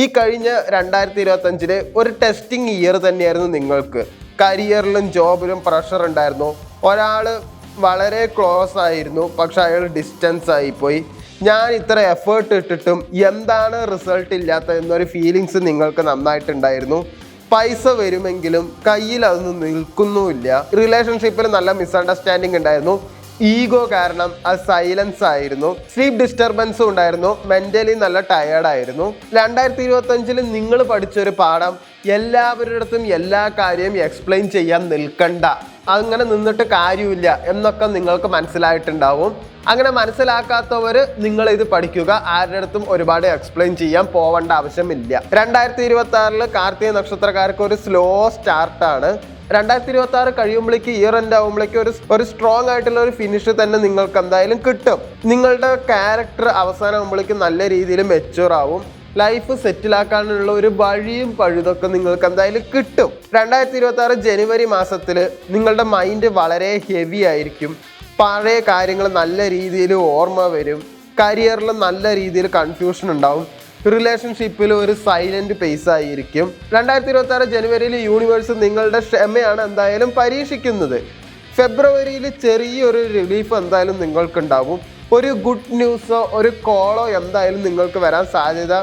ഈ കഴിഞ്ഞ 2025 ഒരു ടെസ്റ്റിംഗ് ഇയർ തന്നെയായിരുന്നു നിങ്ങൾക്ക്. കരിയറിലും ജോബിലും പ്രഷർ ഉണ്ടായിരുന്നു. ഒരാൾ വളരെ ക്ലോസ് ആയിരുന്നു, പക്ഷെ അയാൾ ഡിസ്റ്റൻസ് ആയിപ്പോയി. ഞാൻ ഇത്ര എഫേർട്ട് ഇട്ടിട്ടും എന്താണ് റിസൾട്ട് ഇല്ലാത്ത എന്നൊരു ഫീലിങ്സ് നിങ്ങൾക്ക് നന്നായിട്ടുണ്ടായിരുന്നു. പൈസ വരുമെങ്കിലും കയ്യിൽ അതൊന്നും നിൽക്കുന്നുമില്ല. റിലേഷൻഷിപ്പിൽ നല്ല മിസ്അണ്ടർസ്റ്റാൻഡിങ് ഉണ്ടായിരുന്നു. ഈഗോ കാരണം അത് സൈലൻസ് ആയിരുന്നു. സ്ലീപ്പ് ഡിസ്റ്റർബൻസും ഉണ്ടായിരുന്നു. മെന്റലി നല്ല ടയേർഡായിരുന്നു. 2025 നിങ്ങൾ പഠിച്ചൊരു പാഠം, എല്ലാവരുടെ അടുത്തും എല്ലാ കാര്യവും എക്സ്പ്ലെയിൻ ചെയ്യാൻ നിൽക്കണ്ട, അങ്ങനെ നിന്നിട്ട് കാര്യമില്ല എന്നൊക്കെ നിങ്ങൾക്ക് മനസ്സിലായിട്ടുണ്ടാവും. അങ്ങനെ മനസ്സിലാക്കാത്തവർ നിങ്ങൾ ഇത് പഠിക്കുക. ആരുടെ അടുത്തും ഒരുപാട് എക്സ്പ്ലെയിൻ ചെയ്യാൻ പോവേണ്ട ആവശ്യമില്ല. 2026 കാർത്തിക നക്ഷത്രക്കാർക്ക് ഒരു സ്ലോ സ്റ്റാർട്ടാണ്. 2026 കഴിയുമ്പോഴേക്ക് ഇയർ എൻഡ് ആകുമ്പോഴേക്ക് ഒരു സ്ട്രോങ് ആയിട്ടുള്ള ഒരു ഫിനിഷ് തന്നെ നിങ്ങൾക്ക് എന്തായാലും കിട്ടും. നിങ്ങളുടെ ക്യാരക്ടർ അവസാനം ആകുമ്പോഴേക്കും നല്ല രീതിയിൽ മെച്യൂർ ആവും. ലൈഫ് സെറ്റിലാക്കാനുള്ള ഒരു വഴിയും പഴുതൊക്കെ നിങ്ങൾക്ക് എന്തായാലും കിട്ടും. 2026 ജനുവരി മാസത്തിൽ നിങ്ങളുടെ മൈൻഡ് വളരെ ഹെവി ആയിരിക്കും. പഴയ കാര്യങ്ങൾ നല്ല രീതിയിൽ ഓർമ്മ വരും. കരിയറിൽ നല്ല രീതിയിൽ കൺഫ്യൂഷൻ ഉണ്ടാവും. റിലേഷൻഷിപ്പിൽ ഒരു സൈലന്റ് പേസ് ആയിരിക്കും. 2026 ജനുവരിയിൽ യൂണിവേഴ്സ് നിങ്ങളുടെ ക്ഷമയാണ് എന്തായാലും പരീക്ഷിക്കുന്നത്. ഫെബ്രുവരിയിൽ ചെറിയൊരു റിലീഫ് എന്തായാലും നിങ്ങൾക്കുണ്ടാവും. ഒരു ഗുഡ് ന്യൂസോ ഒരു കോളോ എന്തായാലും നിങ്ങൾക്ക് വരാൻ സാധ്യത